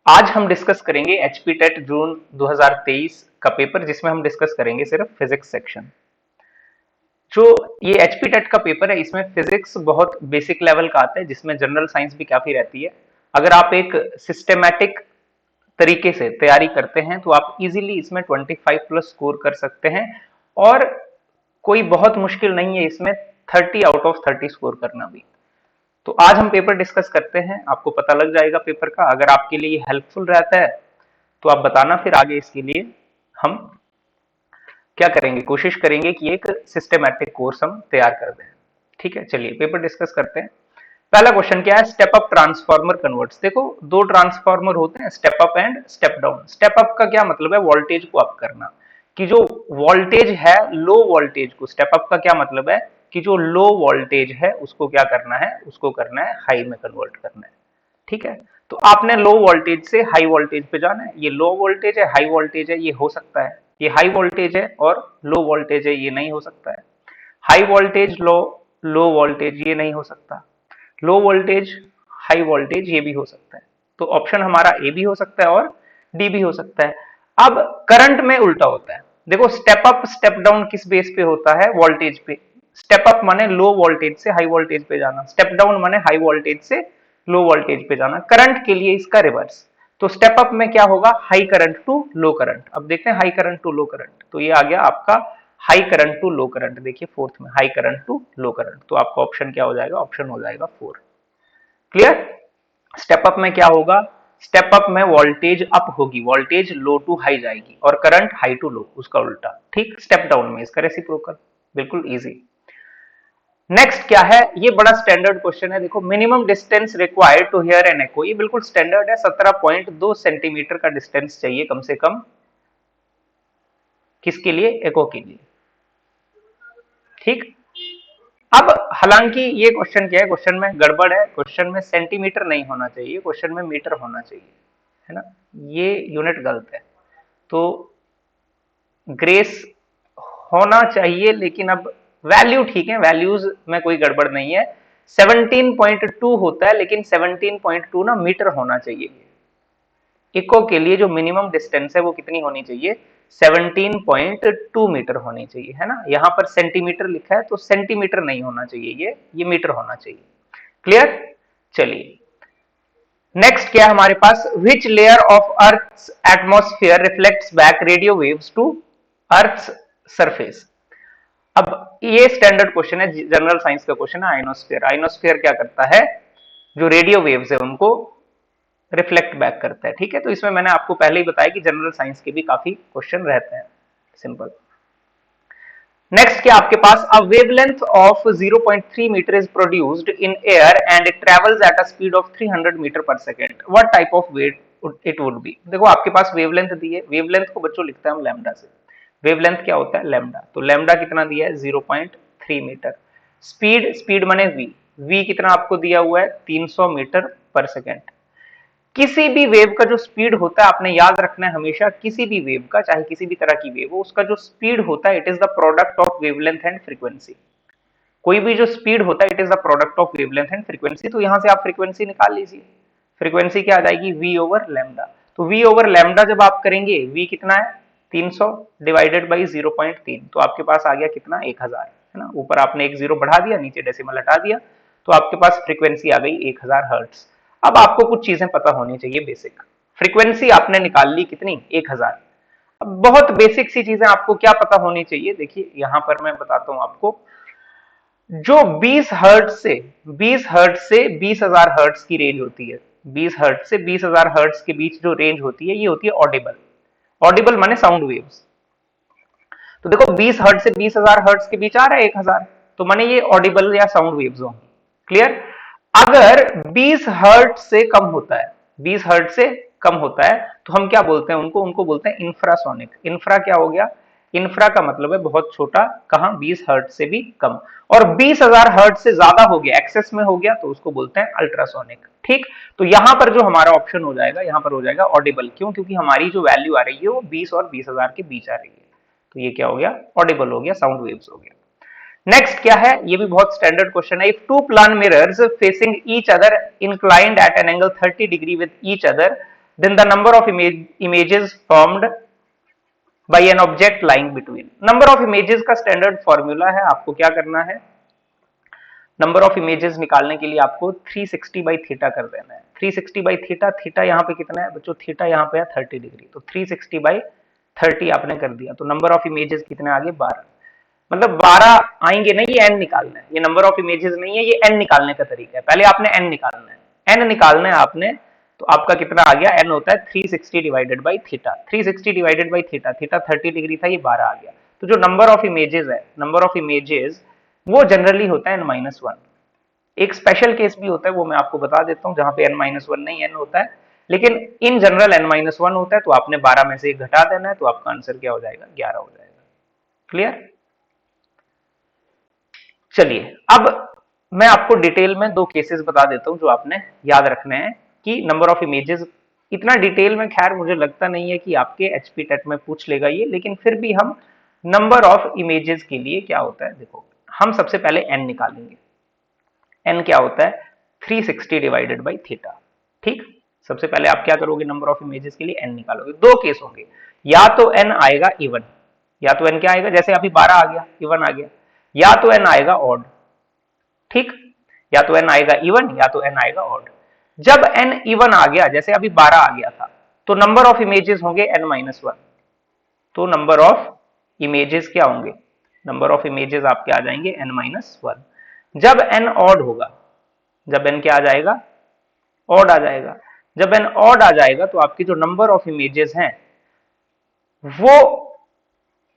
आज हम डिस्कस करेंगे एचपी टेट जून 2023 का पेपर, जिसमें हम डिस्कस करेंगे सिर्फ फिजिक्स सेक्शन। जो ये एचपी टेट का पेपर है, इसमें फिजिक्स बहुत बेसिक लेवल का आता है, जिसमें जनरल साइंस भी काफी रहती है। अगर आप एक सिस्टेमैटिक तरीके से तैयारी करते हैं तो आप इजीली इसमें 25 प्लस स्कोर कर सकते हैं, और कोई बहुत मुश्किल नहीं है इसमें 30 आउट ऑफ 30 स्कोर करना भी। तो आज हम पेपर डिस्कस करते हैं, आपको पता लग जाएगा पेपर का। अगर आपके लिए हेल्पफुल रहता है तो आप बताना, फिर आगे इसके लिए हम क्या करेंगे, कोशिश करेंगे कि एक सिस्टमैटिक कोर्स हम तैयार कर दें। ठीक है, चलिए पेपर डिस्कस करते हैं। पहला क्वेश्चन क्या है, स्टेप अप ट्रांसफार्मर कन्वर्ट्स। देखो, दो ट्रांसफार्मर होते हैं, step up and step down. Step up का क्या मतलब है, वोल्टेज को अप करना। कि जो वोल्टेज है लो वोल्टेज को, स्टेप अप का क्या मतलब है कि जो लो वोल्टेज है उसको क्या करना है, उसको करना है हाई में कन्वर्ट करना है। ठीक है, तो आपने लो वोल्टेज से हाई वोल्टेज पे जाना है। ये लो वोल्टेज है, हाई वोल्टेज है, ये हो सकता है। ये हाई वोल्टेज है और लो वोल्टेज है, ये नहीं हो सकता है। हाई वोल्टेज लो, लो वोल्टेज ये नहीं हो सकता। लो वोल्टेज हाई वोल्टेज ये भी हो सकता है। तो ऑप्शन हमारा ए भी हो सकता है और डी भी हो सकता है। अब करंट में उल्टा होता है। देखो, स्टेप अप स्टेप डाउन किस बेस पे होता है, वोल्टेज पे। स्टेप अप माने लो वोल्टेज से हाई वोल्टेज पे जाना, स्टेप डाउन माने हाई वोल्टेज से लो वोल्टेज पे जाना। करंट के लिए इसका रिवर्स। तो स्टेप अप में क्या होगा, high current to low current. अब देखते हैं high current to low current, तो ये आ गया आपका high current to low current. देखिए फोर्थ में high current to low current, तो आपका ऑप्शन क्या हो जाएगा, ऑप्शन हो जाएगा 4। क्लियर। स्टेप अप में क्या होगा, स्टेप अप में वोल्टेज अप होगी, वोल्टेज लो टू हाई जाएगी, और करंट हाई टू लो, उसका उल्टा। ठीक, स्टेप डाउन में इसका रेसिप्रोकल। बिल्कुल इजी। नेक्स्ट क्या है, ये बड़ा स्टैंडर्ड क्वेश्चन है। देखो, minimum distance required to hear an echo. ये बिल्कुल स्टैंडर्ड है, 17.2 सेंटीमीटर का डिस्टेंस चाहिए कम से कम। किसके लिए, एको के लिए। ठीक। अब हालांकि ये क्वेश्चन क्या है, क्वेश्चन में गड़बड़ है। क्वेश्चन में सेंटीमीटर नहीं होना चाहिए, क्वेश्चन में मीटर होना चाहिए, है ना। ये यूनिट गलत है, तो ग्रेस होना चाहिए। लेकिन अब वैल्यू ठीक है, वैल्यूज में कोई गड़बड़ नहीं है। 17.2 होता है, लेकिन 17.2 ना मीटर होना चाहिए। इको के लिए जो मिनिमम डिस्टेंस है वो कितनी होनी चाहिए, 17.2 मीटर होनी चाहिए, है ना। यहां पर सेंटीमीटर लिखा है तो सेंटीमीटर नहीं होना चाहिए, ये मीटर होना चाहिए। क्लियर। चलिए नेक्स्ट क्या है हमारे पास, which layer of earth atmosphere reflects back radio waves to earth surface. अब ये स्टैंडर्ड क्वेश्चन है, जनरल साइंस का क्वेश्चन है। आइनोस्फीयर, आइनोस्फीयर क्या करता है, जो रेडियो वेव्स है उनको रिफ्लेक्ट बैक करता है। ठीक है, तो इसमें मैंने आपको पहले ही बताया कि जनरल साइंस के भी काफी क्वेश्चन रहते हैं। सिंपल। नेक्स्ट क्या आपके पास, a wavelength of 0.3 metre is produced in air and it travels at a speed of 300 metre per second, what type of wave it would be. देखो, आपके पास वेवलेंथ दी है, वेवलेंथ को बच्चों लिखते हैं हम लैम्डा से। वेवलेंथ क्या होता है, लैम्डा। तो लैम्डा कितना दिया है, 0.3 मीटर। स्पीड, स्पीड माने वी, वी कितना आपको दिया हुआ है, 300 मीटर पर सेकेंड। किसी भी वेव का जो स्पीड होता है, आपने याद रखना है हमेशा, किसी भी वेव का, चाहे किसी भी तरह की वेव हो, उसका जो स्पीड होता है it is the product of wavelength and frequency. कोई भी जो स्पीड होता है it is the product of wavelength and frequency. तो यहां से आप फ्रीक्वेंसी निकाल लीजिए। फ्रीक्वेंसी क्या आ जाएगी, वी ओवर लैम्डा। तो वी ओवर लैम्डा जब आप करेंगे, वी कितना है, 300 डिवाइडेड बाई 0.3, तो आपके पास आ गया कितना, 1000, है ना। ऊपर आपने एक जीरो बढ़ा दिया, नीचे डेसिमल हटा दिया, तो आपके पास फ्रीक्वेंसी आ गई 1000 हर्ट्ज। अब आपको कुछ चीजें पता होनी चाहिए बेसिक। फ्रीक्वेंसी आपने निकाल ली कितनी, 1000। अब बहुत बेसिक सी चीजें आपको क्या पता होनी चाहिए, देखिए यहां पर मैं बताता हूं आपको। जो 20 हर्ट्ज से 20,000 हर्ट्ज की रेंज होती है, 20 हर्ट्ज से 20,000 हर्ट्ज के बीच जो रेंज होती है, ये होती है ऑडिबल। ऑडिबल माने साउंड वेव्स। तो देखो, 20 हर्ट्ज से 20,000 हर्ट्ज के बीच आ रहा है 1000, तो माने ये ऑडिबल या साउंड वेव्स होंगी। क्लियर। अगर 20 हर्ट्ज से कम होता है, 20 हर्ट्ज से कम होता है, तो हम क्या बोलते हैं उनको, उनको बोलते हैं इंफ्रासोनिक। इंफ्रा क्या हो गया, इंफ्रा का मतलब है बहुत छोटा, कहां, 20 हर्ट्ज से भी कम। और 20,000 हर्ट्ज से ज्यादा हो गया, एक्सेस में हो गया, तो उसको बोलते हैं अल्ट्रासोनिक। ठीक। तो यहां पर जो हमारा ऑप्शन हो जाएगा, यहां पर हो जाएगा ऑडिबल। क्यों, क्योंकि हमारी जो वैल्यू आ रही है वो 20 और 20,000 के बीच आ रही है। तो ये क्या हो गया, ऑडिबल हो गया, साउंड वेव्स हो गया। नेक्स्ट क्या है, ये भी बहुत स्टैंडर्ड क्वेश्चन है। If two plane mirrors facing each other inclined at an angle 30 degree with each other, then the number of images formed by an object lying between. Number of images का standard formula है, आपको क्या करना है, number of images निकालने के लिए आपको 360 बाई थीटा कर देना है। 360 बाई थीटा, थीटा यहाँ पे कितना है बच्चों, थीटा यहाँ पे है 30 डिग्री, तो 360 बाई 30 आपने कर दिया, तो नंबर ऑफ इमेजेस कितने आगे 12, मतलब 12 आएंगे नहीं, ये एन निकालना है, ये नंबर ऑफ इमेजेस नहीं है, ये एन निकालने का तरीका है। पहले आपने एन निकालना है, एन निकालना है आपने, तो आपका कितना आ गया, एन होता है 360 divided by theta, 360 divided by theta, theta 30 degree था, ये 12 आ गया। तो जो नंबर ऑफ इमेजेस है, नंबर ऑफ इमेजेस वो जनरली होता है n-1। एक स्पेशल केस भी होता है, वो मैं आपको बता देता हूं, जहां पे n-1 नहीं n होता है, लेकिन इन जनरल n-1 होता है, तो आपने 12 में से 1 घटा देना है, तो आपका आंसर क्या हो जाएगा, 11 हो जाएगा। क्लियर? चलिए अब मैं आपको डिटेल में 2 केसेस बता देता हूं जो आपने याद रखने हैं कि नंबर ऑफ इमेजेस, इतना डिटेल में खैर मुझे लगता नहीं है कि आपके एचपी टेट में पूछ लेगा ये, लेकिन फिर भी हम नंबर ऑफ इमेजेस के लिए क्या होता है, देखो हम सबसे पहले n निकालेंगे। n क्या होता है, 360 डिवाइडेड बाई थीटा। ठीक, सबसे पहले आप क्या करोगे, नंबर ऑफ इमेजेस के लिए n निकालोगे। 2 केस होंगे, या तो n आएगा इवन, या तो n क्या आएगा, जैसे अभी 12 आ गया, इवन आ गया, या तो n आएगा ऑड। ठीक, या तो n आएगा इवन, या तो n आएगा ऑड। जब n इवन आ गया, जैसे अभी 12 आ गया था, तो नंबर ऑफ इमेजेस होंगे n-1। तो नंबर ऑफ इमेजेस क्या होंगे, नंबर ऑफ इमेजेस आपके आ जाएंगे n-1। जब n ऑड होगा, जब n क्या आ जाएगा, ऑड आ जाएगा, जब n ऑड आ जाएगा तो आपकी जो नंबर ऑफ इमेजेस हैं वो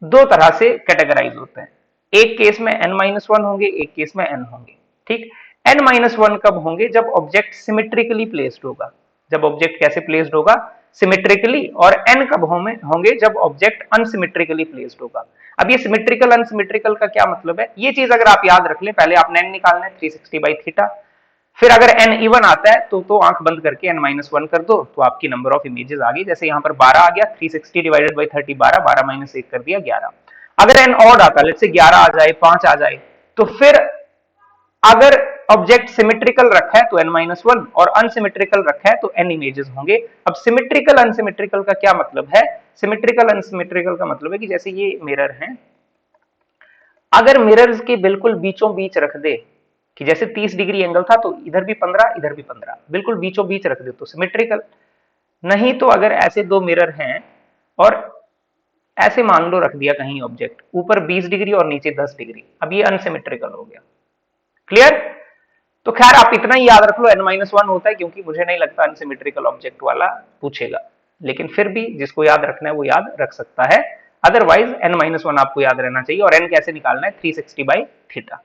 2 तरह से कैटेगराइज होते हैं। एक केस में n-1 होंगे, एक केस में n होंगे। ठीक, n-1 कब होंगे, जब ऑब्जेक्ट सिमेट्रिकली प्लेस्ड होगा। जब ऑब्जेक्ट कैसे प्लेस्ड होगा, सिमेट्रिकली। और n कब होंगे, जब ऑब्जेक्ट अनसिमेट्रिकली प्लेस्ड होगा। अब ये सिमेट्रिकल अनसिमेट्रिकल का क्या मतलब है, ये चीज अगर आप याद रख लें, पहले आपने n निकालना है 360 बाई थीटा, फिर अगर n इवन आता है तो आंख बंद करके n-1 कर दो, तो आपकी नंबर ऑफ इमेजेस आ गई। जैसे यहाँ पर 12 आ गया, 360 डिवाइडेड बाई 30 12, 12 माइनस 1 कर दिया 11। अगर n ऑड आता, लेट्स से 11 आ जाए, 5 आ जाए, तो फिर अगर ऑब्जेक्ट सिमेट्रिकल रखा है तो n-1, और अनसिमेट्रिकल रखा है तो n इमेजेस होंगे। अब सिमेट्रिकल अनसिमेट्रिकल का क्या मतलब है, सिमेट्रिकल अनसिमेट्रिकल का मतलब है कि जैसे ये मिरर हैं, अगर मिरर्स के बिल्कुल बीचों बीच रख दे, कि जैसे 30 डिग्री एंगल था तो इधर भी 15, इधर भी 15, बिल्कुल बीचों बीच रख दे तो सिमेट्रिकल। नहीं तो अगर ऐसे 2 मिरर हैं और ऐसे मान लो रख दिया कहीं ऑब्जेक्ट, ऊपर 20 डिग्री और नीचे 10 डिग्री, अब ये अनसिमेट्रिकल हो गया। क्लियर? तो खैर आप इतना ही याद रख लो, n-1 होता है, क्योंकि मुझे नहीं लगता अनसिमेट्रिकल ऑब्जेक्ट वाला पूछेगा, लेकिन फिर भी जिसको याद रखना है वो याद रख सकता है। अदरवाइज n-1 आपको याद रहना चाहिए। और n कैसे निकालना है, 360 बाई थीटा।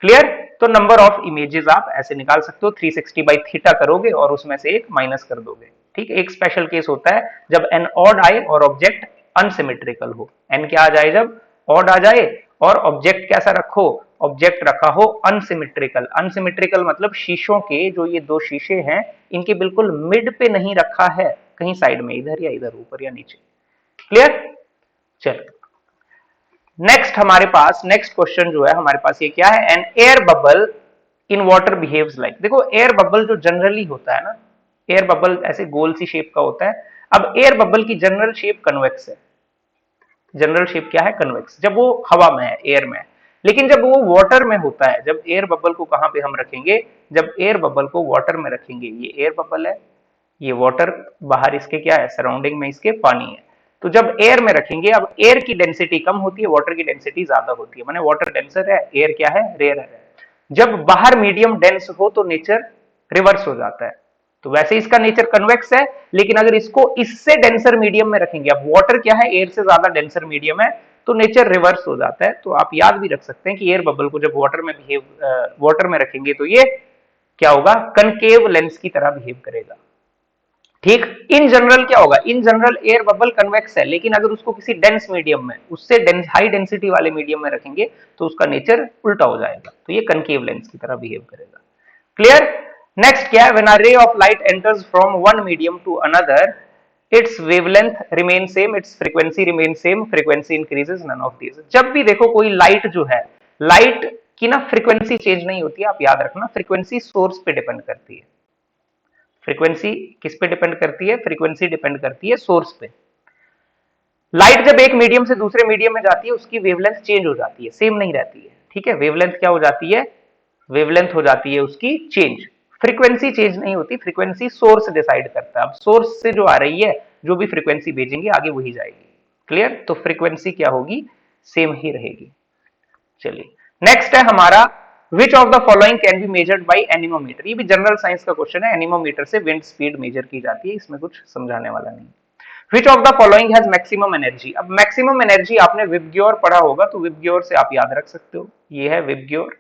क्लियर? तो नंबर ऑफ इमेजेस आप ऐसे निकाल सकते हो, 360 बाई थीटा करोगे और उसमें से एक माइनस कर दोगे। ठीक, एक स्पेशल केस होता है जब n ऑड आए और ऑब्जेक्ट अनसिमेट्रिकल हो। n क्या आ जाए, जब ऑड आ जाए और ऑब्जेक्ट कैसा रखो, ऑब्जेक्ट रखा हो अनसिमेट्रिकल। अनसिमेट्रिकल मतलब शीशों के जो ये 2 शीशे हैं, इनके बिल्कुल मिड पे नहीं रखा है, कहीं साइड में, इधर या इधर, ऊपर या नीचे। क्लियर? चलो नेक्स्ट हमारे पास, नेक्स्ट क्वेश्चन जो है हमारे पास ये क्या है, an air bubble in water behaves like. देखो एयर बबल जो जनरली होता है ना, एयर बबल ऐसे गोल सी शेप का होता है। अब एयर बबल की जनरल शेप कन्वेक्स है। जनरल शेप क्या है, कन्वेक्स, जब वो हवा में है, एयर में है। लेकिन जब वो वाटर में होता है, जब एयर बबल को कहां पे हम रखेंगे, जब एयर बबल को वाटर में रखेंगे, ये एयर बबल है, ये वाटर, बाहर इसके क्या है, सराउंडिंग में इसके पानी है। तो जब एयर में रखेंगे, अब एयर की डेंसिटी कम होती है, वाटर की डेंसिटी ज्यादा होती है, माने वाटर डेंसर है, एयर क्या है, रेयर है। जब बाहर मीडियम डेंस हो तो नेचर रिवर्स हो जाता है। तो वैसे इसका नेचर कन्वेक्स है, लेकिन अगर इसको इससे डेंसर मीडियम में रखेंगे, अब वाटर क्या है, एयर से ज्यादा डेंसर मीडियम है, तो नेचर रिवर्स हो जाता है। तो आप याद भी रख सकते हैं कि एयर बबल को जब वाटर में रखेंगे तो ये क्या होगा, कनकेव लेंस की तरह बिहेव करेगा। ठीक, इन जनरल क्या होगा, in general air bubble convex है, लेकिन अगर उसको किसी डेंस मीडियम में, उससे हाई डेंसिटी वाले मीडियम में रखेंगे तो उसका नेचर उल्टा हो जाएगा, तो ये कनकेव लेंस की तरह बिहेव करेगा। क्लियर? नेक्स्ट क्या है, when a ray of light enters from one medium to another, its wavelength remain same, its frequency remain same, frequency increases, none of these. जब भी देखो कोई लाइट जो है, लाइट की ना फ्रीक्वेंसी चेंज नहीं होती है, आप याद रखना, फ्रीक्वेंसी सोर्स पे डिपेंड करती है। फ्रीक्वेंसी किस पे डिपेंड करती है? फ्रीक्वेंसी डिपेंड करती है सोर्स पे। लाइट जब एक मीडियम से दूसरे मीडियम में जाती है उसकी वेवलेंथ चेंज हो जाती है, सेम नहीं रहती है, ठीक है। वेवलेंथ क्या हो जाती है? वेवलेंथ हो जाती है उसकी चेंज। फ्रीक्वेंसी चेंज नहीं होती, फ्रीक्वेंसी सोर्स डिसाइड करता है। अब सोर्स से जो आ रही है, जो भी फ्रीक्वेंसी भेजेंगे आगे वही जाएगी। क्लियर? तो फ्रीक्वेंसी क्या होगी? सेम ही रहेगी। चलिए नेक्स्ट है हमारा, which of the following can be measured by anemometer. ये भी जनरल साइंस का क्वेश्चन है। एनीमोमीटर से विंड स्पीड मेजर की जाती है, इसमें कुछ समझाने वाला नहीं। Which of the following has maximum energy. अब मैक्सिमम एनर्जी आपने विबग्योर पढ़ा होगा, तो विबग्योर से आप याद रख सकते हो, ये है विबग्योर।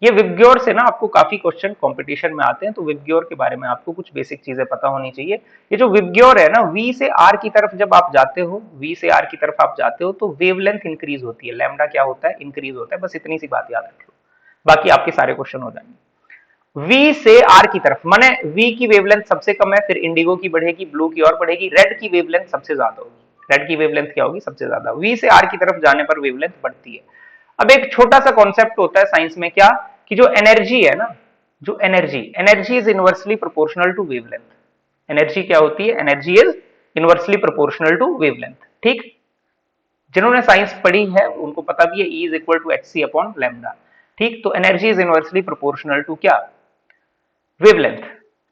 ये विबग्योर से ना आपको काफी क्वेश्चन कंपटीशन में आते हैं, तो विबग्योर के बारे में आपको कुछ बेसिक चीजें पता होनी चाहिए। ये जो विबग्योर है ना, वी से आर की तरफ जब आप जाते हो, वी से आर की तरफ आप जाते हो तो वेवलेंथ इंक्रीज होती है, लैम्डा क्या होता है? इंक्रीज होता है। बस इतनी सी बात याद रख लो, बाकी आपके सारे क्वेश्चन हो जाएंगे। वी से आर की तरफ, माने वी की वेवलेंथ सबसे कम है, फिर इंडिगो की बढ़ेगी, ब्लू की और बढ़ेगी, रेड की वेवलेंथ सबसे ज्यादा होगी। रेड की वेवलेंथ क्या होगी? सबसे ज्यादा। वी से आर की तरफ जाने पर वेवलेंथ बढ़ती है। अब एक छोटा सा कॉन्सेप्ट होता है साइंस में, क्या कि जो एनर्जी है ना, जो energy is inversely proportional to wavelength. Energy क्या होती है? Energy is inversely proportional to wavelength. ठीक, जिन्होंने साइंस पढ़ी है उनको पता भी है, E is equal to H C upon lambda. ठीक, तो energy is inversely proportional to क्या? वेवलेंथ।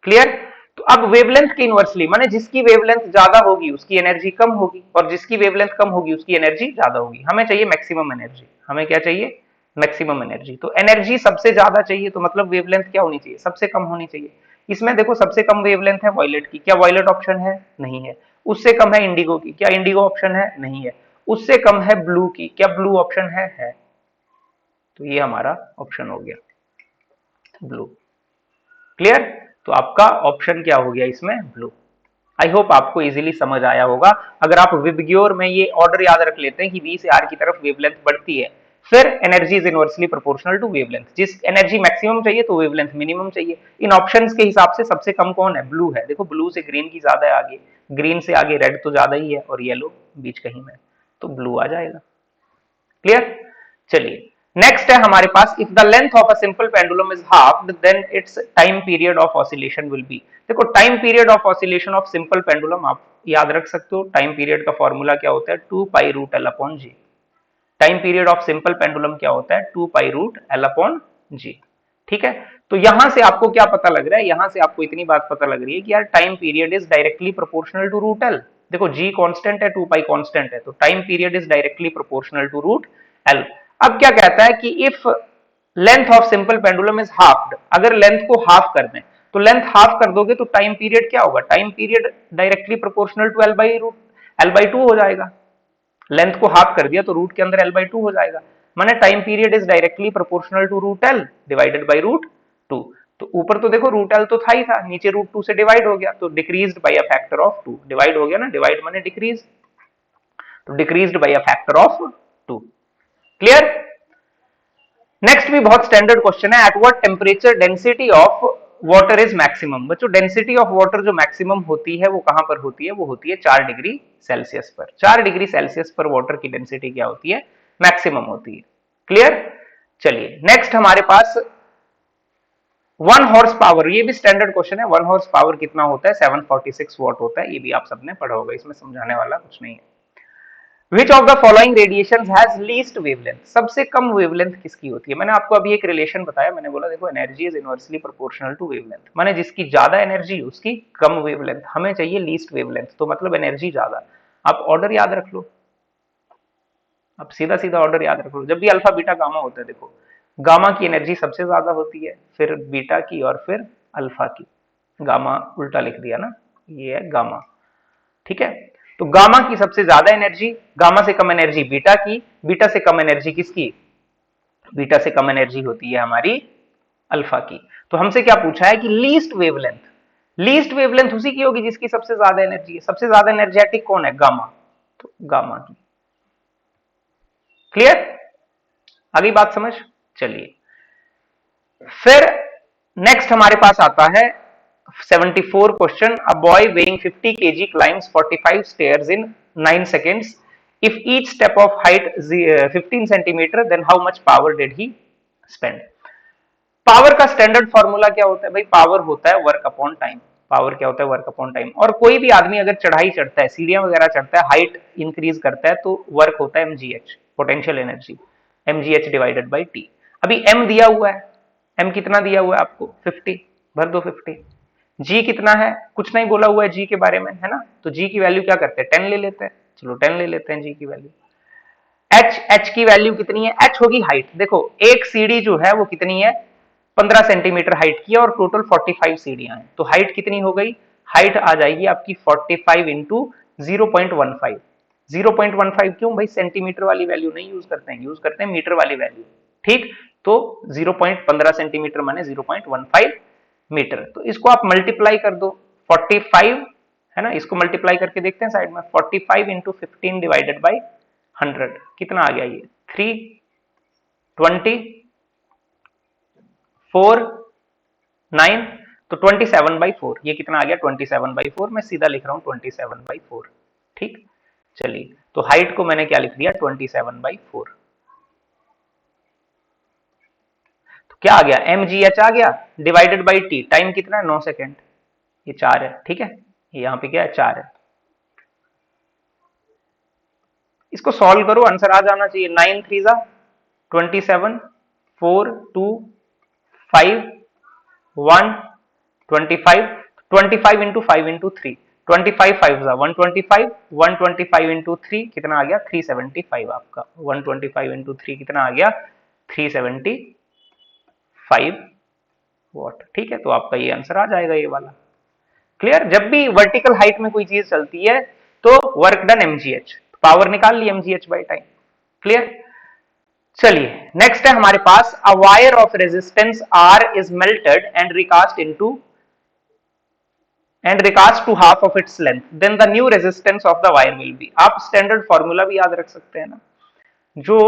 क्लियर? तो अब वेवलेंथ की इनवर्सली, माने जिसकी वेवलेंथ ज्यादा होगी उसकी एनर्जी कम होगी, और जिसकी वेवलेंथ कम होगी उसकी एनर्जी ज्यादा होगी। हमें चाहिए मैक्सिमम एनर्जी। हमें क्या चाहिए? Maximum energy. तो एनर्जी सबसे ज्यादा चाहिए, तो मतलब वेवलेंथ क्या होनी चाहिए? सबसे कम होनी चाहिए। इसमें देखो सबसे कम वेवलेंथ है वॉयलेट की, क्या वॉयलेट ऑप्शन है? नहीं है। उससे कम है इंडिगो की, क्या इंडिगो ऑप्शन है? नहीं है। उससे कम है ब्लू की, क्या ब्लू ऑप्शन है? तो ये हमारा ऑप्शन हो गया ब्लू। क्लियर? तो आपका ऑप्शन क्या हो गया इसमें? ब्लू। आई होप आपको इजीली समझ आया होगा। अगर आप विबग्योर में ये ऑर्डर याद रख लेते हैं कि वी से आर की तरफ वेवलेंथ बढ़ती है, फिर energy is inversely proportional to wavelength. जिस एनर्जी मैक्सिमम चाहिए तो वेवलेंथ मिनिमम चाहिए। इन ऑप्शंस के हिसाब से सबसे कम कौन है? ब्लू है। देखो ब्लू से ग्रीन की ज्यादा है आगे, ग्रीन से आगे रेड तो ज्यादा ही है, और येलो बीच कहीं में, तो ब्लू आ जाएगा। क्लियर? चलिए नेक्स्ट है हमारे पास, if the length of a simple pendulum is half then its time period of oscillation will be. देखो time period of oscillation of simple pendulum आप याद रख सकते हो। टाइम पीरियड का फॉर्मूला क्या होता है? 2 pi root L upon G. Time period of simple pendulum क्या होता है? 2 pi root L upon G. ठीक है, तो यहां से आपको क्या पता लग रहा है? यहां से आपको इतनी बात पता लग रही है कि यार time period is directly proportional to root L. देखो जी कांस्टेंट है, 2 पाई कांस्टेंट है, तो time period is directly proportional to root L. अब क्या कहता है कि if length of simple pendulum is half, अगर लेंथ को हाफ कर दें, तो लेंथ हाफ कर दोगे तो टाइम पीरियड क्या होगा? Time period directly proportional to L by two हो जाएगा। लेंथ को हाफ कर दिया तो रूट के अंदर एल बाई टू हो जाएगा, माने time period is directly proportional to root L divided by root two. तो ऊपर तो देखो रूट एल तो था ही था, नीचे रूट टू से डिवाइड हो गया, तो decreased by a factor of two. Divide हो गया ना, डिवाइड माने डिक्रीज, तो decreased by a factor of two. Clear? Next भी बहुत स्टैंडर्ड क्वेश्चन है, at what temperature density of water is maximum. बच्चों डेंसिटी ऑफ वाटर जो मैक्सिमम होती है वो कहां पर होती है? वो होती है 4 डिग्री सेल्सियस पर। 4 डिग्री सेल्सियस पर वाटर की डेंसिटी क्या होती है? मैक्सिमम होती है। क्लियर? चलिए नेक्स्ट हमारे पास 1 हॉर्स पावर, ये भी स्टैंडर्ड क्वेश्चन है। 1 हॉर्स पावर कितना होता है? 746 वॉट होता है। ये भी आप सबने पढ़ा होगा, इसमें समझाने वाला कुछ नहीं है। Which of the following radiations has least wavelength? सबसे कम वेवलेंथ किसकी होती है? मैंने आपको अभी एक रिलेशन बताया, मैंने बोला देखो energy is inversely proportional to wavelength, माने जिसकी ज्यादा एनर्जी उसकी कम वेवलेंथ। हमें चाहिए लीस्ट वेवलेंथ, तो मतलब एनर्जी ज्यादा। आप ऑर्डर याद रख लो, आप सीधा सीधा ऑर्डर याद रख लो। जब भी अल्फा बीटा गामा होता है, देखो गामा की एनर्जी सबसे ज्यादा होती है, फिर बीटा की, और फिर अल्फा की। गामा उल्टा लिख दिया ना, ये है गामा। ठीक है, तो गामा की सबसे ज्यादा एनर्जी, गामा से कम एनर्जी बीटा की, बीटा से कम एनर्जी किसकी? बीटा से कम एनर्जी होती है हमारी अल्फा की। तो हमसे क्या पूछा है कि लीस्ट वेवलेंथ, लीस्ट वेवलेंथ उसी की होगी जिसकी सबसे ज्यादा एनर्जी है। सबसे ज्यादा एनर्जेटिक कौन है? गामा, तो गामा की। क्लियर? आगे बात समझ? चलिए फिर नेक्स्ट हमारे पास आता है 74 question. A boy weighing 50 kg climbs 45 stairs in 9 seconds. If each step of height 15 centimeter, then how much power did he spend? Power का स्टैंडर्ड फॉर्मूला क्या होता है भाई? पावर होता है वर्क अपॉन टाइम। पावर क्या होता है? Work upon time. और कोई भी आदमी अगर चढ़ाई चढ़ता है, सीढ़ियां वगैरह चढ़ता है, हाइट इंक्रीज करता है, तो वर्क होता है mgh, potential energy, mgh divided by T. अभी m दिया हुआ है, m कितना दिया हुआ है आपको? 50, भर दो 50। g कितना है? कुछ नहीं बोला हुआ है g के बारे में, है ना? तो g की वैल्यू क्या करते हैं? 10 ले लेते हैं। चलो 10 ले लेते हैं g की वैल्यू। h की वैल्यू कितनी है? h होगी हाइट। देखो एक सीढ़ी जो है वो कितनी है? 15 सेंटीमीटर हाइट की है और टोटल 45 सीढ़ियां हैं, तो हाइट कितनी हो गई? हाइट आ जाएगी आपकी 45 इंटू 0.15। 0.15 क्यों भाई? सेंटीमीटर वाली वैल्यू नहीं यूज करते हैं, यूज करते हैं मीटर वाली वैल्यू। ठीक, तो 0.15 सेंटीमीटर माने 0.15 मीटर। तो इसको आप मल्टीप्लाई कर दो 45, है ना? इसको मल्टीप्लाई करके देखते हैं साइड में। 45 इंटू 15 डिवाइडेड बाई 100 कितना आ गया? ये 320 4 9, तो 27/4। ये कितना आ गया? 27/4। मैं सीधा लिख रहा हूं 27/4। ठीक, चलिए तो हाइट को मैंने क्या लिख दिया? 27/4। तो क्या आ गया? mgh आ गया डिवाइडेड बाई टी। टाइम कितना है? 9 सेकेंड। ये 4 है, ठीक है? यहां पे क्या है? 4 है। इसको सॉल्व करो, आंसर आ जाना चाहिए। 9 3 जा 27, 4 2 5 1 25, 25 इंटू 5 इंटू 3, 25 5 जा 125, 125 इंटू 3 कितना आ गया? 375 आपका। 125 इंटू 3 कितना आ गया? 375 वॉट। ठीक है, तो आपका ये आंसर आ जाएगा ये वाला। क्लियर? जब भी वर्टिकल हाइट में कोई चीज चलती है तो वर्क डन mgh, पावर निकाल ली mgh बाई टाइम। क्लियर? चलिए नेक्स्ट है हमारे पास, a wire of resistance R is melted and recast to half of its length, then the new resistance of the wire will be. आप standard formula भी याद रख सकते हैं ना, जो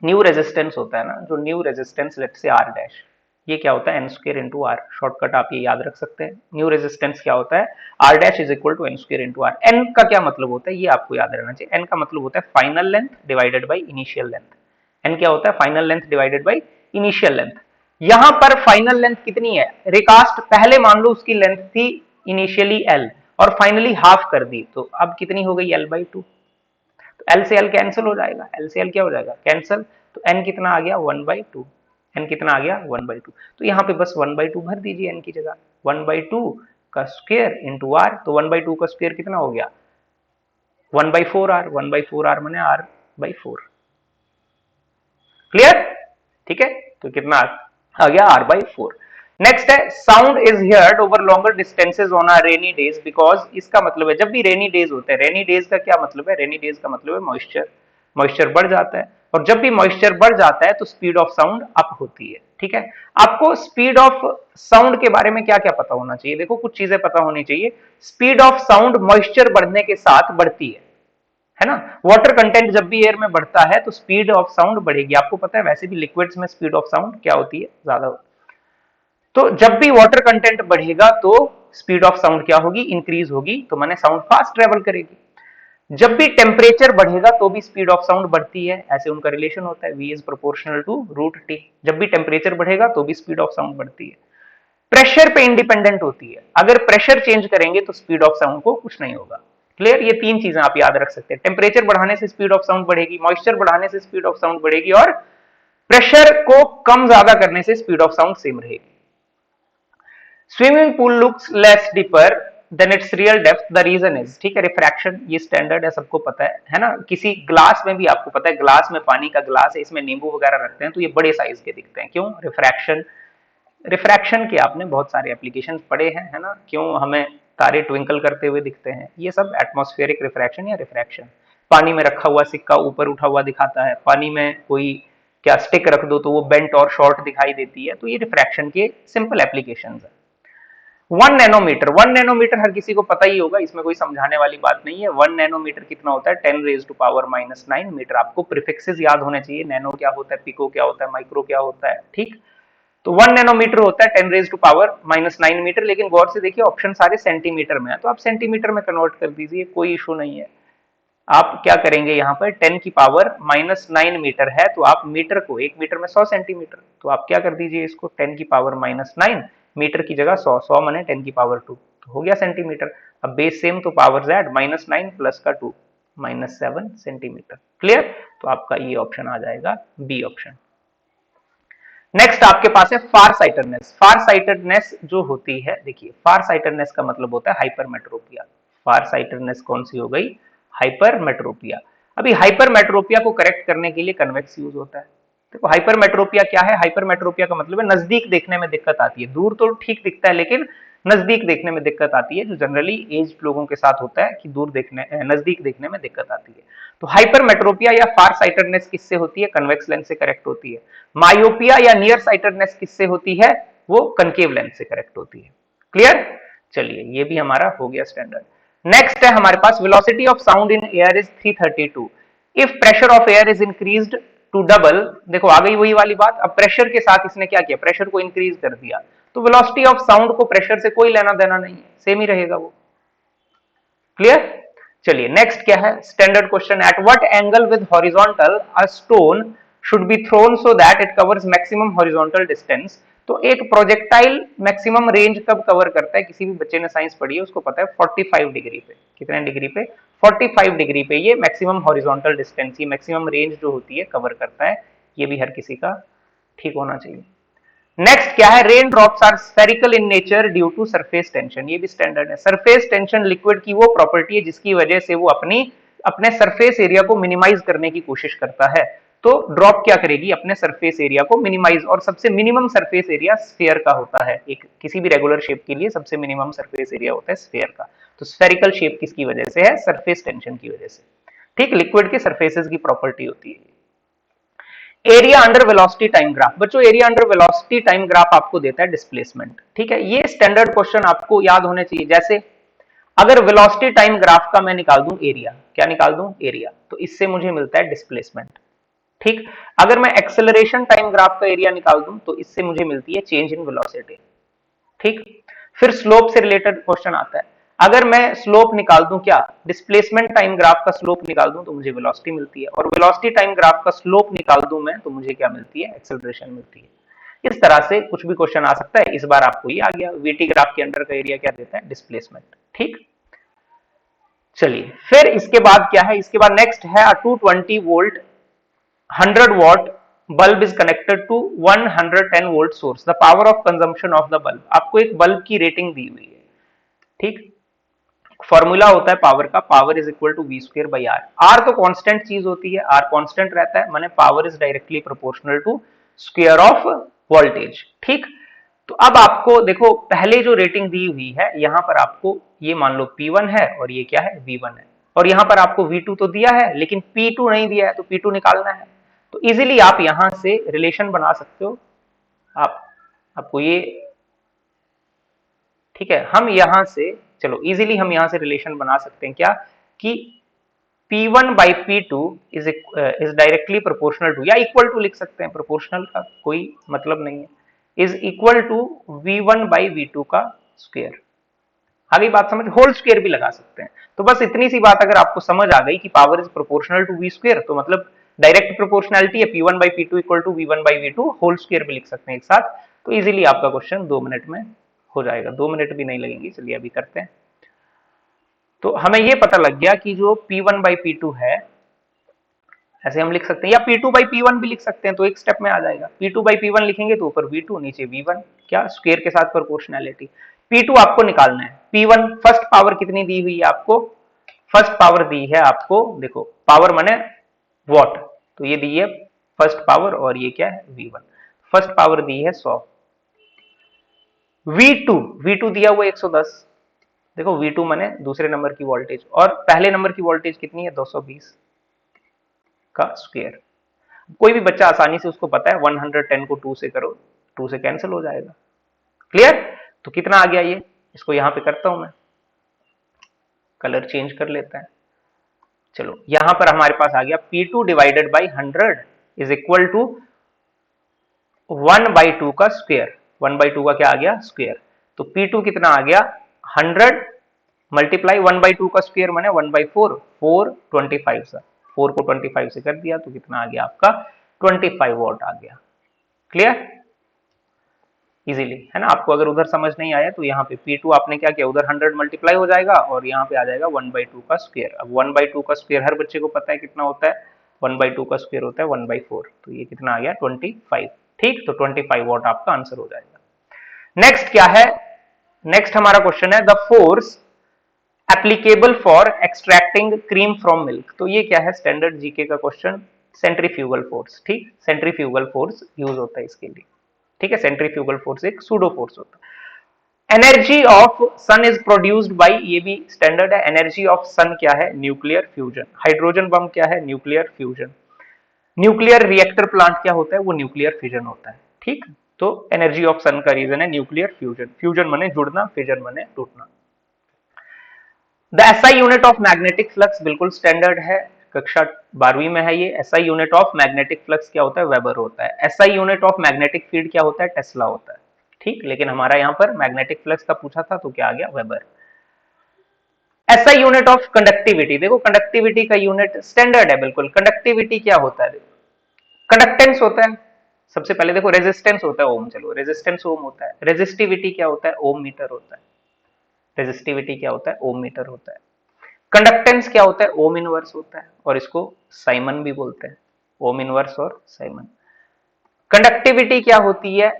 न्यू रेजिस्टेंस होता है ना, जो new resistance let's say R dash, ये क्या होता है? N square into R. Shortcut आप ये याद रख सकते हैं। न्यू रेजिस्टेंस क्या होता है? R dash is equal to N square into R. N का क्या मतलब होता है ये आपको याद रहना चाहिए। एन का मतलब होता है final length divided by initial length. N क्या होता है? Final length divided by initial length. यहां पर फाइनल लेंथ कितनी है? रिकास्ट पहले मान लो उसकी लेंथ थी इनिशियली एल और फाइनली हाफ कर दी, तो अब कितनी हो गई? l/2। तो एल से एल कैंसिल हो जाएगा, एल से एल क्या हो जाएगा? कैंसिल। तो एन कितना आ गया? 1/2। एन कितना आ गया? 1/2। तो यहाँ पे बस 1/2 भर दीजिए एन की जगह। 1/2 का स्क्वायर इंटू आर, तो 1/2 का स्क्वायर कितना हो गया? 1/4r। 1/4r मैंने r/4। क्लियर? ठीक है, तो कितना आ गया? r/4। नेक्स्ट है, sound is heard over longer distances on a rainy days because. इसका मतलब है जब भी रेनी डेज होते हैं, रेनी डेज का क्या मतलब है? रेनी डेज का मतलब है मॉइस्चर, मॉइस्चर बढ़ जाता है, और जब भी मॉइस्चर बढ़ जाता है तो स्पीड ऑफ साउंड अप होती है। ठीक है, आपको स्पीड ऑफ साउंड के बारे में क्या क्या पता होना चाहिए? देखो कुछ चीजें पता होनी चाहिए। स्पीड ऑफ साउंड मॉइस्चर बढ़ने के साथ बढ़ती है ना? वाटर कंटेंट जब भी एयर में बढ़ता है तो स्पीड ऑफ साउंड बढ़ेगी। आपको पता है वैसे भी लिक्विड्स में स्पीड ऑफ साउंड क्या होती है? ज्यादा होती है। तो जब भी वाटर कंटेंट बढ़ेगा तो स्पीड ऑफ साउंड क्या होगी? इंक्रीज होगी, तो माने साउंड फास्ट ट्रेवल करेगी। जब भी टेम्परेचर बढ़ेगा तो भी स्पीड ऑफ साउंड बढ़ती है, ऐसे उनका रिलेशन होता है, v is proportional to root T. जब भी टेम्परेचर बढ़ेगा तो भी स्पीड ऑफ साउंड बढ़ती है। प्रेशर पे इंडिपेंडेंट होती है, अगर प्रेशर चेंज करेंगे तो स्पीड ऑफ साउंड को कुछ नहीं होगा। क्लियर? ये तीन चीजें आप याद रख सकते हैं। टेम्परेचर बढ़ाने से स्पीड ऑफ साउंड बढ़ेगी, मॉइस्चर बढ़ाने से स्पीड ऑफ साउंड बढ़ेगी, और प्रेशर को कम ज्यादा करने से स्पीड ऑफ साउंड सेम रहेगी। Swimming pool looks less deeper than its real depth, the reason is. ठीक है, रिफ्रैक्शन, ये स्टैंडर्ड है, सबको पता है ना? किसी ग्लास में भी आपको पता है, ग्लास में, पानी का ग्लास है, इसमें नींबू वगैरह रखते हैं तो ये बड़े साइज के दिखते हैं। क्यों? रिफ्रैक्शन। रिफ्रैक्शन के आपने बहुत सारे एप्लीकेशन पढ़े हैं, है ना? क्यों हमें तारे ट्विंकल करते हुए दिखते हैं? ये सब एटमॉस्फेरिक रिफ्रैक्शन या रिफ्रैक्शन। पानी में रखा हुआ सिक्का ऊपर उठा हुआ दिखाता है, पानी में कोई क्या स्टिक रख दो तो वो बेंट और शॉर्ट दिखाई देती है, तो ये रिफ्रैक्शन के सिंपल एप्लीकेशन है। 1 नैनोमीटर, 1 नैनोमीटर हर किसी को पता ही होगा, इसमें कोई समझाने वाली बात नहीं है। 1 नैनोमीटर कितना होता है? 10⁻⁻⁹ मीटर। आपको प्रीफिक्सेस याद होने चाहिए, नैनो क्या होता है, पिको क्या होता है, माइक्रो क्या होता है। ठीक, तो 1 नैनोमीटर होता है 10⁻⁻⁹ मीटर। लेकिन गौर से देखिए ऑप्शन सारे सेंटीमीटर में है, तो आप सेंटीमीटर में कन्वर्ट कर दीजिए, कोई इशू नहीं है। आप क्या करेंगे, यहाँ पर 10 की पावर -9 मीटर है, तो आप मीटर को, 1 मीटर में 100 सेंटीमीटर, तो आप क्या कर दीजिए इसको 10 की पावर -9 मीटर की जगह 100, 100 माने 10 की पावर 2, तो हो गया सेंटीमीटर। अब बेस सेम तो पावर ऐड, -9 प्लस का 2, -7 सेंटीमीटर। क्लियर? तो आपका ये ऑप्शन आ जाएगा बी ऑप्शन। नेक्स्ट आपके पास है फार साइटेडनेस। फार साइटेडनेस जो होती है, देखिए फार साइटेडनेस का मतलब होता है हाइपरमेट्रोपिया। फार साइटेडनेस कौन सी हो गई? हाइपरमेट्रोपिया। अभी हाइपरमेट्रोपिया को करेक्ट करने के लिए कन्वेक्स यूज होता है। देखो हाइपरमेट्रोपिया क्या है? हाइपरमेट्रोपिया का मतलब है नजदीक देखने में दिक्कत आती है, दूर तो ठीक दिखता है लेकिन नजदीक देखने में दिक्कत आती है, जो जनरली एज्ड लोगों के साथ होता है कि दूर देखने, नजदीक देखने में दिक्कत आती है। तो हाइपरमेट्रोपिया या फार साइटेडनेस किससे होती है? कन्वेक्स लेंस से करेक्ट होती है। मायोपिया या नियर साइटेडनेस किससे होती है? वो कनकेव लेंस से करेक्ट होती है। क्लियर? चलिए ये भी हमारा हो गया स्टैंडर्ड। नेक्स्ट है हमारे पास velocity of sound in air is 332 if pressure of air is increased to double. देखो आ गई वही वाली बात, अब प्रेशर के साथ इसने क्या किया, प्रेशर को इंक्रीज कर दिया, तो वेलोसिटी ऑफ साउंड को प्रेशर से कोई लेना देना नहीं है, सेम ही रहेगा वो। क्लियर? चलिए नेक्स्ट क्या है, standard question, at what angle with horizontal a stone should be thrown so that it covers maximum horizontal distance. तो एक प्रोजेक्टाइल मैक्सिमम रेंज कब कवर करता है? किसी भी बच्चे ने साइंस पढ़ी है उसको पता है, 45 डिग्री पे। कितने डिग्री पे? 45 डिग्री पे ये मैक्सिमम हॉरिजॉन्टल डिस्टेंस, ये मैक्सिमम रेंज जो होती है कवर करता है। ये भी हर किसी का ठीक होना चाहिए। नेक्स्ट क्या है, rain drops are spherical in nature due to surface tension. ये भी स्टैंडर्ड है। सरफेस टेंशन लिक्विड की वो प्रॉपर्टी है जिसकी वजह से वो अपने सरफेस एरिया को मिनिमाइज करने की कोशिश करता है। तो ड्रॉप क्या करेगी, अपने सरफेस एरिया को मिनिमाइज, और सबसे मिनिमम सरफेस एरिया स्फीयर का होता है। एक किसी भी रेगुलर शेप के लिए सबसे मिनिमम सरफेस एरिया होता है स्फीयर का। तो स्फेरिकल शेप किसकी वजह से है? सरफेस टेंशन की वजह से। ठीक, लिक्विड के सरफेसेस की प्रॉपर्टी होती है। Area under velocity time graph, बच्चों area under velocity time graph आपको देता है डिस्प्लेसमेंट। ठीक है, ये स्टैंडर्ड क्वेश्चन आपको याद होने चाहिए। जैसे अगर वेलोसिटी टाइम ग्राफ का मैं निकाल दूं एरिया, क्या निकाल दूं? एरिया, तो इससे मुझे मिलता है डिस्प्लेसमेंट। ठीक, अगर मैं एक्सेलरेशन टाइम ग्राफ का एरिया निकाल दूं तो इससे मुझे मिलती है चेंज इन वेलोसिटी। ठीक, फिर स्लोप से रिलेटेड क्वेश्चन आता है, अगर मैं स्लोप निकाल दूं, क्या डिस्प्लेसमेंट टाइम ग्राफ का स्लोप निकाल दूं तो मुझे वेलोसिटी मिलती है, और वेलोसिटी टाइम ग्राफ का स्लोप निकाल दूं मैं तो मुझे क्या मिलती है? एक्सेलरेशन मिलती है। इस तरह से कुछ भी क्वेश्चन आ सकता है। इस बार आपको ये आ गया, वीटी ग्राफ के अंडर का एरिया क्या देता है? डिस्प्लेसमेंट। ठीक, चलिए फिर इसके बाद क्या है, इसके बाद नेक्स्ट है 220 volt 100 watt bulb is connected to 110 volt source. The power of consumption of the bulb. आपको एक बल्ब की रेटिंग दी हुई है। ठीक, फॉर्मूला होता है पावर का, power is equal to V square by R. R तो कांस्टेंट चीज होती है, आर कांस्टेंट रहता है, माने power is directly proportional to square of voltage. ठीक, तो अब आपको देखो पहले जो रेटिंग दी हुई है, यहां पर आपको ये मान लो P1 है और ये क्या है? V1 है, और यहां पर आपको V2 तो दिया है लेकिन P2 नहीं दिया है, तो P2 निकालना है। तो इजीली आप यहां से रिलेशन बना सकते हो। आपको ये, ठीक है, हम यहां से, चलो इजीली हम यहां से रिलेशन बना सकते हैं क्या, कि P1 by P2 is directly proportional to, या इक्वल टू लिख सकते हैं, प्रोपोर्शनल का कोई मतलब नहीं है, is equal to V1 by V2 का स्क्वायर। आगे बात समझ, होल स्क्वायर भी लगा सकते हैं। तो बस इतनी सी बात अगर आपको समझ आ गई कि power is proportional to V square, तो मतलब डायरेक्ट प्रोपोर्शनैलिटी है, P1 by P2 equal to V1 by V2 whole square भी लिख सकते हैं एक साथ। तो इजीली आपका क्वेश्चन 2 मिनट में हो जाएगा, 2 मिनट भी नहीं लगेंगे। चलिए अभी करते हैं। तो हमें यह पता लग गया कि जो P1 बाई P2 है, ऐसे हम लिख सकते हैं, या P2 बाई P1 भी लिख सकते हैं, तो एक स्टेप में आ जाएगा। P2 बाई P1 लिखेंगे तो ऊपर V2 नीचे V1, क्या स्क्वायर के साथ प्रोपोर्शनैलिटी। P2 आपको निकालना है, P1 फर्स्ट पावर कितनी दी हुई है आपको? फर्स्ट पावर दी है आपको, देखो पावर माने वॉट, तो ये दी है फर्स्ट पावर, और ये क्या है? V1। फर्स्ट पावर दी है 100। V2 दिया हुआ 110। देखो V2 माने दूसरे नंबर की वोल्टेज, और पहले नंबर की वोल्टेज कितनी है? 220 का स्क्वायर। कोई भी बच्चा आसानी से उसको पता है, 110 को 2 से करो, 2 से कैंसिल हो जाएगा। क्लियर? तो कितना आ गया ये, इसको यहां पे करता हूं मैं, कलर चेंज कर लेता है। चलो यहां पर हमारे पास आ गया P2 divided by 100 is equal to 1/2 का स्क्वायर। 1/2 का क्या आ गया? स्क्वायर। तो P2 कितना आ गया? 100 मल्टीप्लाई 1/2 का स्क्वायर माने 1/4, 4 25 सर, 4 को 25 से कर दिया तो कितना आ गया आपका 25 वॉट आ गया। क्लियर, इजीली है ना। आपको अगर उधर समझ नहीं आया तो यहाँ पे P2 आपने क्या किया, उधर 100 मल्टीप्लाई हो जाएगा और यहाँ पे आ जाएगा 1/2 का स्क्वायर। अब 1/2 का स्क्वायर हर बच्चे को पता है कितना होता है, 1/2 का स्क्वायर होता है 1/4, तो ये कितना आ गया 25। ठीक, तो 25 वॉट आपका आंसर हो जाएगा। नेक्स्ट क्या है, नेक्स्ट हमारा क्वेश्चन है the force applicable for extracting cream from milk. तो ये क्या है, स्टैंडर्ड जीके का क्वेश्चन, सेंट्रीफ्यूगल फोर्स। ठीक, सेंट्रीफ्यूगल फोर्स यूज होता है इसके लिए। ठीक है, सेंट्रीफ्यूगल फोर्स एक सूडो फोर्स होता है। Energy of sun is produced by, ये भी स्टैंडर्ड है। एनर्जी ऑफ सन क्या है, न्यूक्लियर फ्यूजन। हाइड्रोजन बम क्या है, nuclear fusion. Nuclear reactor plant क्या होता है, वो न्यूक्लियर फिजन होता है। ठीक, तो एनर्जी ऑफ सन का रीजन है न्यूक्लियर फ्यूजन। फ्यूजन माने जुड़ना, फिजन माने टूटना। The SI unit of magnetic flux बिल्कुल स्टैंडर्ड है, कक्षा 12वीं में है ये। SI unit of magnetic flux क्या होता है, वेबर होता है। SI unit of magnetic field क्या होता है, टेस्ला होता है। ठीक, लेकिन हमारा यहाँ पर मैग्नेटिक फ्लक्स का पूछा था तो क्या आ गया, weber. SI unit of conductivity, देखो कंडक्टिविटी का यूनिट स्टैंडर्ड है बिल्कुल। कंडक्टिविटी क्या होता है, कंडक्टेंस होता है। सबसे पहले देखो रेजिस्टेंस होता है ओम, चलो रेजिस्टेंस ओम होता है। रेजिस्टिविटी क्या होता है, ओम मीटर होता है। रेजिस्टिविटी क्या होता है, ओम मीटर होता है। कंडक्टेंस क्या होता है, ओम इनवर्स होता है, और इसको साइमन भी बोलते हैं, ओम इनवर्स और साइमन। कंडक्टिविटी क्या होती है,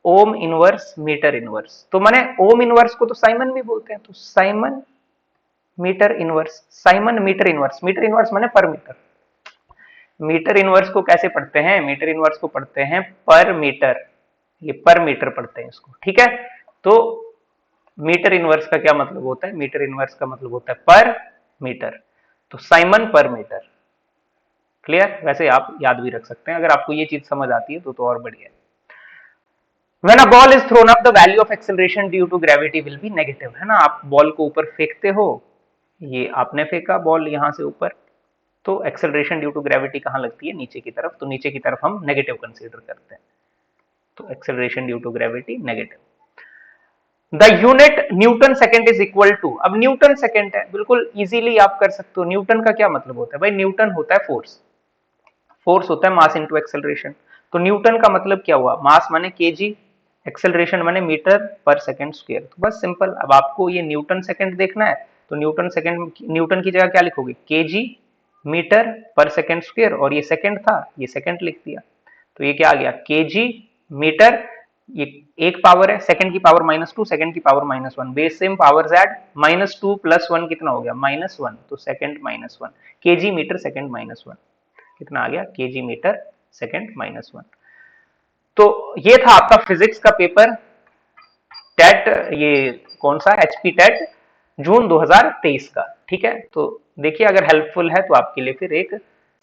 ओम इनवर्स मीटर इनवर्स। तो माने ओम इनवर्स को तो साइमन भी बोलते हैं, तो siemens metre inverse, siemens metre inverse. Metre inverse माने पर मीटर। मीटर इनवर्स को कैसे पढ़ते हैं, मीटर इनवर्स को पढ़ते हैं पर मीटर, ये पर मीटर पढ़ते हैं इसको। ठीक है, तो मीटर इनवर्स का क्या मतलब होता है, मीटर इनवर्स का मतलब होता है पर मीटर, तो साइमन पर मीटर। क्लियर, वैसे आप याद भी रख सकते हैं अगर आपको ये चीज समझ आती है तो और बढ़िया है। When a ball is thrown up, the value of acceleration due to gravity will be negative, है ना। आप बॉल को ऊपर फेंकते हो, ये आपने फेंका बॉल यहां से ऊपर, तो एक्सेलरेशन ड्यू टू ग्रेविटी कहां लगती है, नीचे की तरफ, तो नीचे की तरफ हम नेगेटिव कंसीडर करते हैं, तो acceleration due to gravity negative. The unit newton second is equal to, अब न्यूटन सेकेंड है, बिल्कुल इजीली आप कर सकते हो। न्यूटन का क्या मतलब होता है भाई, न्यूटन होता है फोर्स, फोर्स होता है मास इनटू एक्सेलरेशन। तो न्यूटन का मतलब क्या हुआ, मास माने केजी, एक्सेलरेशन माने मीटर पर सेकंड स्क्वायर। तो बस सिंपल, अब आपको ये न्यूटन सेकंड देखना है तो न्यूटन सेकंड, न्यूटन की जगह क्या लिखोगे, केजी मीटर पर सेकंड स्क्वायर, और ये सेकंड था, ये सेकंड लिख दिया, तो ये क्या आ गया, केजी मीटर, ये एक पावर है, सेकंड की पावर -2, सेकंड की power -1, base same power add, -2 + 1 कितना हो गया, -1, तो सेकंड -1, केजी मीटर सेकंड -1, कितना आ गया, केजी मीटर सेकंड -1। तो ये था आपका फिजिक्स का पेपर, टेट, ये कौन सा, एचपी टेट जून 2023 का। ठीक है, तो देखिए अगर हेल्पफुल है तो आपके लिए फिर एक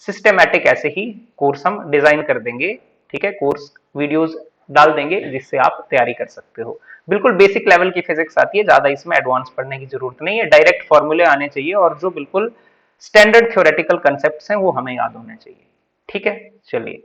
सिस्टेमैटिक ऐसे ही कोर्स हम डिजाइन कर देंगे। ठीक है, कोर्स वीडियोस डाल देंगे जिससे आप तैयारी कर सकते हो। बिल्कुल बेसिक लेवल की फिजिक्स आती है, ज्यादा इसमें एडवांस पढ़ने की जरूरत नहीं है, डायरेक्ट फॉर्मूले आने चाहिए और जो बिल्कुल स्टैंडर्ड थ्योरेटिकल कंसेप्ट्स हैं वो हमें याद होने चाहिए। ठीक है, चलिए।